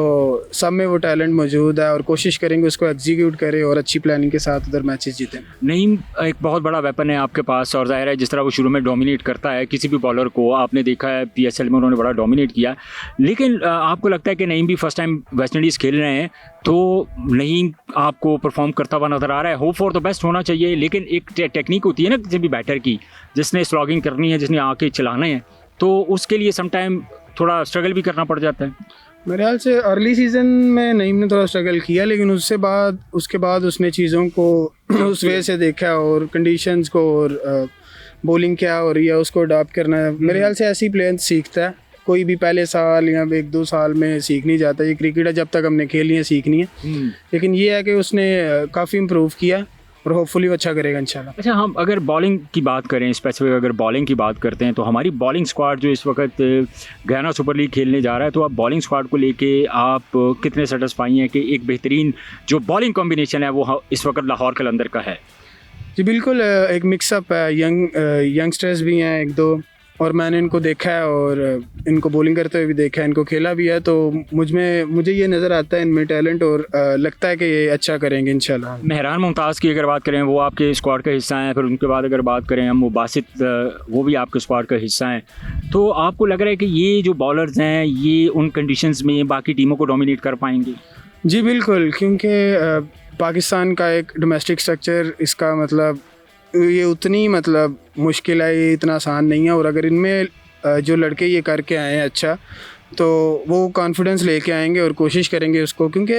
सब में वो टैलेंट मौजूद है और कोशिश करेंगे उसको एग्जीक्यूट करें और अच्छी प्लानिंग के साथ उधर मैचेस जीतें। नईम एक बहुत बड़ा वेपन है आपके पास और ज़ाहिर है जिस तरह वो शुरू में डोमिनेट करता है किसी भी बॉलर को, आपने देखा है PSL में उन्होंने बड़ा डोमिनेट किया। लेकिन आपको लगता है कि नईम भी फर्स्ट टाइम वेस्ट इंडीज़ खेल रहे हैं तो नईम आपको परफॉर्म करता हुआ नज़र आ रहा है? होप फॉर द बेस्ट होना चाहिए, लेकिन एक टेक्निक होती है ना किसी भी बैटर की, जिसने स्लॉगिंग करनी है, जिसने आके चलाने हैं, तो उसके लिए सम टाइम थोड़ा स्ट्रगल भी करना पड़ जाता है। मेरे ख्याल से अर्ली सीज़न में नईम ने थोड़ा स्ट्रगल किया लेकिन उसके बाद उसने चीज़ों को उस वे से देखा और कंडीशंस को और बॉलिंग क्या हो रही है उसको अडॉप्ट करना है। मेरे ख्याल से ऐसी प्लेयर सीखता है, कोई भी पहले साल या 1-2 साल में सीख नहीं जाता। ये क्रिकेट है, जब तक हमने खेलनी है सीखनी है। लेकिन ये है कि उसने काफ़ी इम्प्रूव किया और होपफुली वो अच्छा करेगा इंशाल्लाह। अच्छा, हम अगर बॉलिंग की बात करें, स्पेसिफिक अगर बॉलिंग की बात करते हैं तो हमारी बॉलिंग स्क्वाड जो इस वक्त गयाना सुपर लीग खेलने जा रहा है, तो आप बॉलिंग स्क्वाड को लेके आप कितने सेटिस्फाई हैं कि एक बेहतरीन जो बॉलिंग कॉम्बिनेशन है वो इस वक्त लाहौर कलंदर का है? जी बिल्कुल, एक मिक्सअप है, यंगस्टर्स भी हैं 1-2 और मैंने इनको देखा है और इनको बॉलिंग करते हुए भी देखा है, इनको खेला भी है। तो मुझे ये नज़र आता है इनमें टैलेंट और लगता है कि ये अच्छा करेंगे इंशाल्लाह। मेहरान मुमताज़ की अगर बात करें, वो आपके स्क्वाड का हिस्सा हैं। फिर उनके बाद अगर बात करें हम मुबासित, वो भी आपके स्क्वाड का हिस्सा हैं। तो आपको लग रहा है कि ये जो बॉलर्स हैं ये उन कंडीशंस में बाकी टीमों को डोमिनेट कर पाएंगे? जी बिल्कुल, क्योंकि पाकिस्तान का एक डोमेस्टिक स्ट्रक्चर, इसका मतलब ये उतनी मतलब मुश्किल है, ये इतना आसान नहीं है। और अगर इनमें जो लड़के ये करके आए हैं अच्छा, तो वो कॉन्फिडेंस लेके आएंगे और कोशिश करेंगे उसको, क्योंकि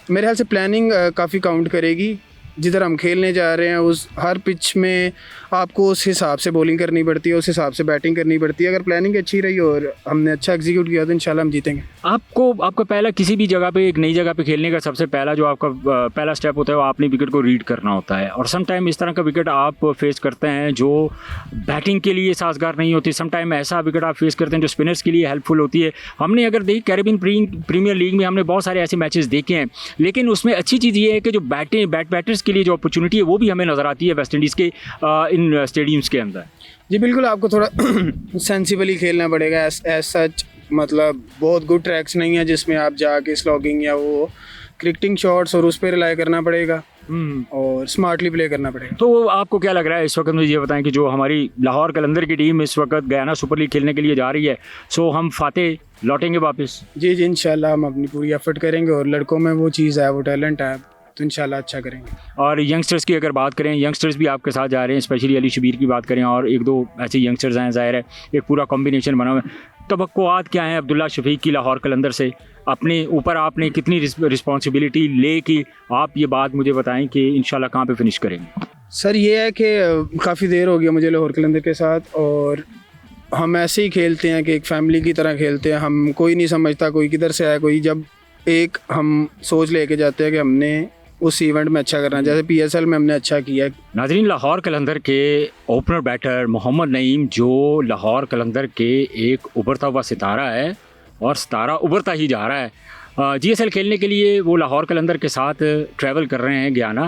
मेरे ख्याल से प्लानिंग काफ़ी काउंट करेगी जिधर हम खेलने जा रहे हैं उस हर पिच में आपको उस हिसाब से बॉलिंग करनी पड़ती है, उस हिसाब से बैटिंग करनी पड़ती है। अगर प्लानिंग अच्छी रही और हमने अच्छा एग्जीक्यूट किया तो इंशाल्लाह हम जीतेंगे। आपका पहला किसी भी जगह पे, एक नई जगह पे खेलने का सबसे पहला जो आपका पहला स्टेप होता है वो आपने विकेट को रीड करना होता है। और समटाइम इस तरह का विकेट आप फेस करते हैं जो बैटिंग के लिए साजगार नहीं होती, समटाइम ऐसा विकेट आप फेस करते हैं जो स्पिनर्स के लिए हेल्पफुल होती है। हमने अगर देखी कैरेबियन प्रीमियर लीग में हमने बहुत सारे ऐसे मैचेस देखे हैं, लेकिन उसमें अच्छी चीज़ ये है कि जो बैटर्स के लिए जो अपॉर्चुनिटी है वो भी हमें नज़र आती है वेस्ट इंडीज़ के इन स्टेडियम्स के अंदर। जी बिल्कुल, आपको थोड़ा सेंसिबली खेलना पड़ेगा। एज सच मतलब बहुत गुड ट्रैक्स नहीं है जिसमें आप जाके स्लॉगिंग या वो क्रिकेटिंग शॉट्स और उस पर रिलाई करना पड़ेगा और स्मार्टली प्ले करना पड़ेगा। तो आपको क्या लग रहा है इस वक्त, मुझे ये बताएं कि जो हमारी लाहौर कलंदर की टीम इस वक्त गयाना सुपर लीग खेलने के लिए जा रही है, सो हम फातेह लौटेंगे वापस? जी इंशाल्लाह हम अपनी पूरी एफर्ट करेंगे और लड़कों में वो चीज़ है, वो टैलेंट है, तो इंशाल्लाह अच्छा करेंगे। और यंगस्टर्स की अगर बात करें, यंगस्टर्स भी आपके साथ जा रहे हैं, स्पेशली अली शबीर की बात करें और एक दो ऐसे यंगस्टर्स हैं, ज़ाहिर है एक पूरा कॉम्बिनेशन बना हुआ है। तवक्कुआत क्या हैं अब्दुल्ला शफीक की लाहौर कलंदर से? अपने ऊपर आपने कितनी रिस्पॉन्सिबिलिटी ले कि आप ये बात मुझे बताएं कि इंशाल्लाह कहाँ पे फिनिश करेंगे? सर ये है कि काफ़ी देर हो गया मुझे लाहौर कलंदर के साथ और हम ऐसे ही खेलते हैं कि एक फैमिली की तरह खेलते हैं। हम कोई नहीं समझता कोई किधर से आया कोई, जब एक हम सोच लेके जाते हैं कि हमने उस इवेंट में अच्छा करना है, जैसे PSL में हमने अच्छा किया। नाज़रीन, लाहौर कलंदर के ओपनर बैटर मोहम्मद नईम जो लाहौर कलंदर के एक उभरता हुआ सितारा है और सितारा उभरता ही जा रहा है, GSL खेलने के लिए वो लाहौर कलंदर के साथ ट्रैवल कर रहे हैं गयाना।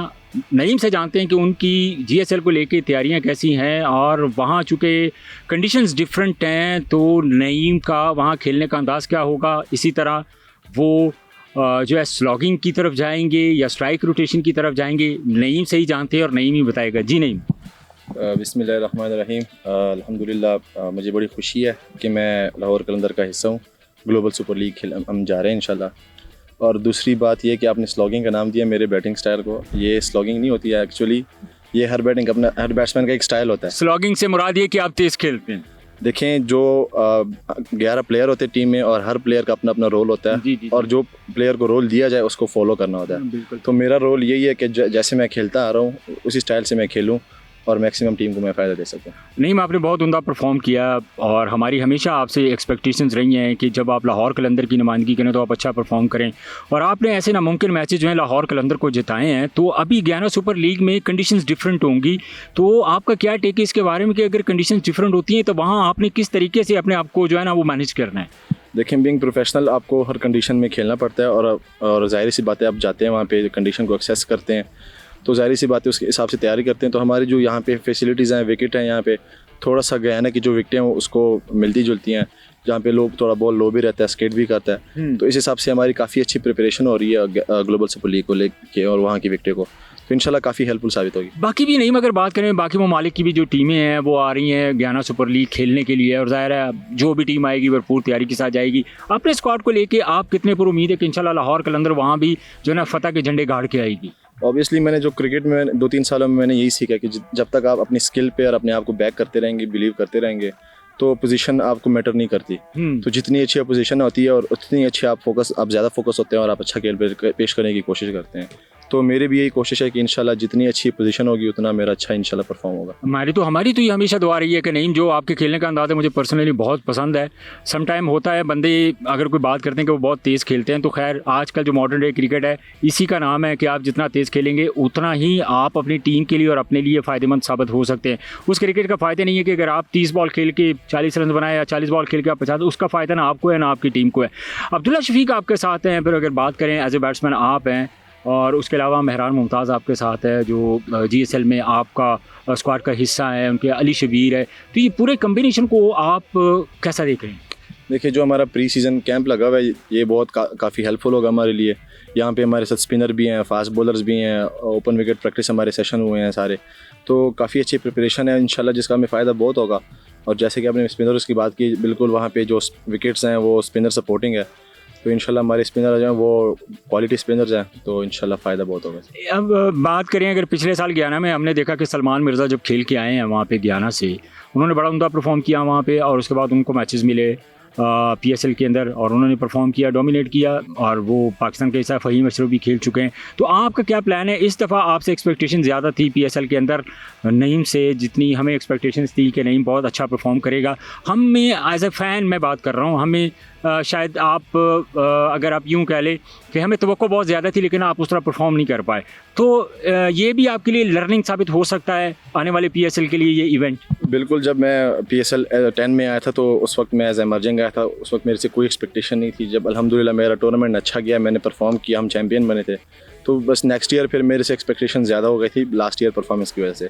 नईम से जानते हैं कि उनकी GSL को लेके तैयारियां कैसी हैं और वहाँ चूँकि कंडीशंस डिफरेंट हैं तो नईम का वहाँ खेलने का अंदाज़ क्या होगा। इसी तरह वो जो है स्लॉगिंग की तरफ जाएंगे या स्ट्राइक रोटेशन की तरफ जाएंगे, नईम से ही जानते हैं और नईम ही बताएगा। जी नईम। बिस्मिल्लाहिर्रहमानिर्रहीम। अल्हम्दुलिल्लाह, मुझे बड़ी खुशी है कि मैं लाहौर कलंदर का हिस्सा हूँ। ग्लोबल सुपर लीग खेल हम जा रहे हैं इंशाल्लाह। और दूसरी बात ये कि आपने स्लॉगिंग का नाम दिया मेरे बैटिंग स्टाइल को, ये स्लॉगिंग नहीं होती है एक्चुअली, ये हर बैट्समैन का एक स्टाइल होता है। स्लॉगिंग से मुराद ये कि आप तेज़ खेलते हैं। देखें, जो 11 प्लेयर होते हैं टीम में और हर प्लेयर का अपना अपना रोल होता है। जी। और जो प्लेयर को रोल दिया जाए उसको फॉलो करना होता है। तो मेरा रोल यही है कि जैसे मैं खेलता आ रहा हूँ उसी स्टाइल से मैं खेलूँ और मैक्सिमम टीम को मैं फ़ायदा दे सकूँ। नहीं, आपने बहुत उम्दा परफॉर्म किया और हमारी हमेशा आपसे एक्सपेक्टेशंस रही हैं कि जब आप लाहौर कलंदर की नुमाइंदगी करें तो आप अच्छा परफॉर्म करें और आपने ऐसे नामुमकिन मैचेस जो हैं लाहौर कलंदर को जिताए हैं। तो अभी गयाना सुपर लीग में कंडीशंस डिफरेंट होंगी, तो आपका क्या टेक है इसके बारे में कि अगर कंडीशंस डिफरेंट होती हैं तो वहाँ आपने किस तरीके से अपने आप को जो है ना वो मैनेज करना है? देखें, बीइंग प्रोफेशनल आपको हर कंडीशन में खेलना पड़ता है और ज़ाहिर सी बात है, आप जाते हैं वहाँ पे कंडीशन को एक्सेस करते हैं तो ज़ाहिर सी बात है उसके हिसाब से तैयारी करते हैं। तो हमारी जो यहाँ पे फैसिलिटीज़ हैं, विकेट हैं, यहाँ पे थोड़ा सा गयाना की जो विकेटें हैं उसको मिलती जुलती हैं, जहाँ पे लोग थोड़ा बॉल लो भी रहता है, स्केट भी करता है। तो इस हिसाब से हमारी काफ़ी अच्छी प्रिपरेशन हो रही है ग्लोबल सुपर लीग को लेके और वहाँ की विकेटें को, तो इंशाल्लाह काफ़ी हेल्पफुल साबित होगी। बाकी भी नहीं, अगर बात करें बाकी ममालिक की भी जो टीमें हैं वो आ रही हैं गयाना सुपर लीग खेलने के लिए और ज़ाहिर है जो भी टीम आएगी भरपूर तैयारी के साथ जाएगी। अपने स्क्वाड को लेके आप कितने पर उम्मीद है कि इंशाल्लाह लाहौर कलंदर वहाँ भी जो है ना फतह के झंडे गाड़ के आएगी? ऑब्वियसली मैंने जो क्रिकेट में 2-3 सालों में मैंने यही सीखा कि जब तक आप अपनी स्किल पे और अपने आप को बैक करते रहेंगे, बिलीव करते रहेंगे, तो पोजीशन आपको मैटर नहीं करती। तो जितनी अच्छी पोजीशन होती है और उतनी अच्छी आप ज़्यादा फोकस होते हैं और आप अच्छा खेल पेश करने की कोशिश करते हैं। तो मेरी भी यही कोशिश है कि इंशाल्लाह जितनी अच्छी पोजीशन होगी उतना मेरा अच्छा इंशाल्लाह परफॉर्म होगा। हमारी तो ये हमेशा दुआ रही है कि नहीं, जो आपके खेलने का अंदाज़ है मुझे पर्सनली बहुत पसंद है। सम टाइम होता है बंदे अगर कोई बात करते हैं कि वो बहुत तेज़ खेलते हैं, तो खैर आजकल जो मॉडर्न डे क्रिकेट है इसी का नाम है कि आप जितना तेज़ खेलेंगे उतना ही आप अपनी टीम के लिए और अपने लिए फ़ायदेमंद साबित हो सकते हैं। उस क्रिकेट का फ़ायदा नहीं है कि अगर आप 30 बॉल खेल के 40 रन बनाए या 40 बॉल खेल के आप 50, उसका फ़ायदा ना आपको है ना आपकी टीम को है। अब्दुल्ला शफीक आपके साथ हैं, फिर अगर बात करें एज ए बैट्समैन आप हैं और उसके अलावा मेहरान मुमताज़ आपके साथ है जो GSL में आपका स्क्वाड का हिस्सा है, उनके अली शबीर है, तो ये पूरे कम्बिनेशन को आप कैसा देख रहे हैं? देखिए, जो हमारा प्री सीज़न कैंप लगा हुआ है ये बहुत काफ़ी हेल्पफुल होगा हमारे लिए। यहाँ पे हमारे साथ स्पिनर भी हैं, फास्ट बॉलर्स भी हैं, ओपन विकेट प्रैक्टिस हमारे सेशन हुए हैं सारे, तो काफ़ी अच्छी प्रिपरेशन है इंशाल्लाह जिसका हमें फ़ायदा बहुत होगा। और जैसे कि आपने स्पिनर्स की बात की, बिल्कुल वहाँ पे जो विकेट्स हैं वो स्पिनर सपोर्टिंग है, तो इंशाल्लाह हमारे स्पिनर जो हैं वो क्वालिटी स्पिनर्स हैं, तो इंशाल्लाह फ़ायदा बहुत होगा। अब बात करें अगर पिछले साल गयाना में हमने देखा कि सलमान मिर्ज़ा जब खेल के आए हैं वहाँ पे गयाना से, उन्होंने बड़ा उम्दा परफॉर्म किया वहाँ पे और उसके बाद उनको मैचेस मिले, PSL के अंदर, और उन्होंने परफॉर्म किया, डोमिनेट किया, और वो पाकिस्तान के हिसाब फ़हीम अशरफ भी खेल चुके हैं। तो आपका क्या प्लान है? इस दफ़ा आपसे एक्सपेक्टेशन ज़्यादा थी PSL के अंदर नईम से, जितनी हमें एक्सपेक्टेशंस थी कि नईम बहुत अच्छा परफॉर्म करेगा। हमें एज ए फ़ैन मैं बात कर रहा हूँ, हमें शायद आप अगर आप यूँ कह लें कि हमें तवक्को बहुत ज़्यादा थी, लेकिन आप उस तरह परफॉर्म नहीं कर पाए। तो ये भी आपके लिए लर्निंग साबित हो सकता है आने वाले PSL के लिए ये इवेंट। बिल्कुल, जब मैं PSL 10 में आया था तो उस वक्त मैं एज एमर्जिंग आया था, उस वक्त मेरे से कोई एक्सपेक्टेशन नहीं थी। जब अल्हम्दुलिल्लाह मेरा टूर्नामेंट अच्छा गया, मैंने परफॉर्म किया, हम चैम्पियन बने थे, तो बस नेक्स्ट ईयर फिर मेरे से एक्सपेक्टेशन ज़्यादा हो गई थी लास्ट ईयर परफॉर्मेंस की वजह से।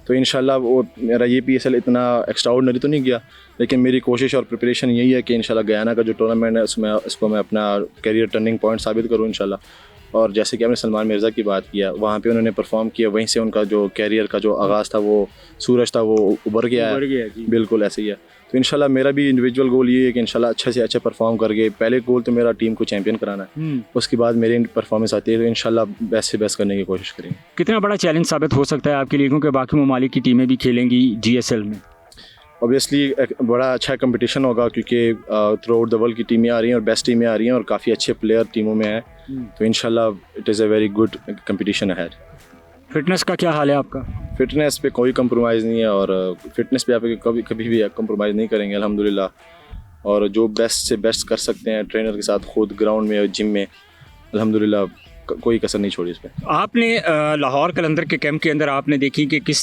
तो इंशाल्लाह वो मेरा ये PSL इतना एक्स्ट्राऑर्डिनरी तो नहीं गया, लेकिन मेरी कोशिश और प्रिपरेशन यही है कि इंशाल्लाह गयाना का जो टूर्नामेंट है उसमें इसको मैं अपना करियर टर्निंग पॉइंट साबित करूँ इंशाल्लाह। और जैसे कि आपने सलमान मिर्ज़ा की बात किया, वहाँ पे उन्होंने परफॉर्म किया, वहीं से उनका जो कैरियर का जो आगाज़ था, वो सूरज था, वो उभर गया है। बिल्कुल ऐसे ही है। तो इंशाल्लाह मेरा भी इंडिविजुअल गोल ये है कि इंशाल्लाह अच्छे से अच्छा परफॉर्म करके, पहले गोल तो मेरा टीम को चैंपियन कराना है, उसके बाद मेरी परफॉर्मेंस आती है तो इंशाल्लाह बेस्ट से बेस्ट करने की कोशिश करेंगे। कितना बड़ा चैलेंज साबित हो सकता है आपके लिए, क्योंकि बाकी ममालिक की टीमें भी खेलेंगी GSL में? ऑब्वियसली एक बड़ा अच्छा कंपटीशन होगा, क्योंकि थ्रू आउट द वर्ल्ड की टीमें आ रही हैं और बेस्ट टीमें आ रही हैं और काफ़ी अच्छे प्लेयर टीमों में हैं। तो इंशाल्लाह it is a very good competition ahead. Fitness का क्या हाल है आपका? फिटनेस पे कोई कंप्रोमाइज़ नहीं है, और फिटनेस पे आप कभी भी कंप्रोमाइज़ नहीं करेंगे अल्हम्दुलिल्लाह। और जो बेस्ट से बेस्ट कर सकते हैं ट्रेनर के साथ खुद ग्राउंड में और जिम में, अल्हम्दुलिल्लाह कोई कसर नहीं छोड़ी इस पर। आपने लाहौर कलंदर के कैंप के अंदर आपने देखी कि किस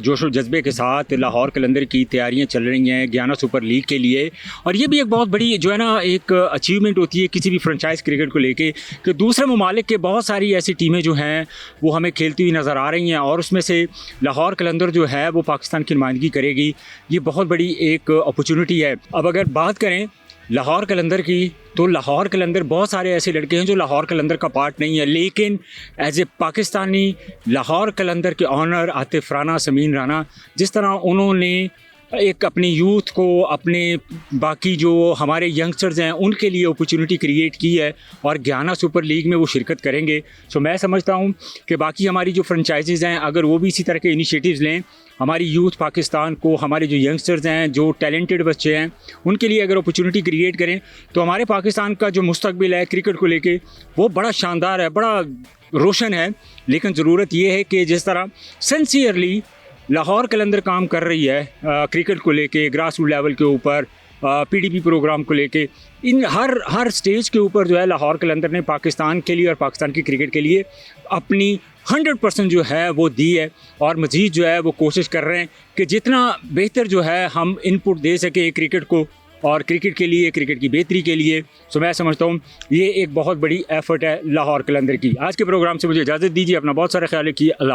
जोश और जज्बे के साथ लाहौर कलंदर की तैयारियां चल रही हैं गयाना सुपर लीग के लिए। और ये भी एक बहुत बड़ी जो है ना एक अचीवमेंट होती है किसी भी फ्रेंचाइज क्रिकेट को लेके, कि दूसरे ममालिक के बहुत सारी ऐसी टीमें जो हैं वो हमें खेलती हुई नज़र आ रही हैं, और उसमें से लाहौर कलंदर जो है वो पाकिस्तान की नुमाइंदगी करेगी। ये बहुत बड़ी एक अपॉर्चुनिटी है। अब अगर बात करें लाहौर कलंदर की, तो लाहौर कलंदर बहुत सारे ऐसे लड़के हैं जो लाहौर कलंदर का पार्ट नहीं है, लेकिन एज ए पाकिस्तानी लाहौर कलंदर के ऑनर आतिफ राना, समीन राना, जिस तरह उन्होंने एक अपनी यूथ को, अपने बाकी जो हमारे यंगस्टर्स हैं उनके लिए अपॉर्चुनिटी क्रिएट की है और गयाना सुपर लीग में वो शिरकत करेंगे। सो मैं समझता हूँ कि बाकी हमारी जो फ्रेंचाइजीज़ हैं अगर वो भी इसी तरह के इनिशिएटिव्स लें, हमारी यूथ पाकिस्तान को, हमारे जो यंगस्टर्स हैं, जो टैलेंटेड बच्चे हैं, उनके लिए अगर अपॉर्चुनिटी क्रिएट करें, तो हमारे पाकिस्तान का जो मुस्तकबिल है क्रिकेट को लेके वो बड़ा शानदार है, बड़ा रोशन है। लेकिन ज़रूरत ये है कि जिस तरह सिंसियरली लाहौर कलंदर काम कर रही है क्रिकेट को लेके, ग्रास रूट लेवल के ऊपर, PDP प्रोग्राम को लेके, इन हर स्टेज के ऊपर जो है लाहौर कलंदर ने पाकिस्तान के लिए और पाकिस्तान की क्रिकेट के लिए अपनी 100% जो है वो दी है, और मज़ीद जो है वो कोशिश कर रहे हैं कि जितना बेहतर जो है हम इनपुट दे सके क्रिकेट को और क्रिकेट के लिए, क्रिकेट की बेहतरी के लिए। सो मैं समझता हूँ ये एक बहुत बड़ी एफर्ट है लाहौर कलंदर की। आज के प्रोग्राम से मुझे इजाज़त दीजिए, अपना बहुत सारा ख्याल रखिए। अल्लाह।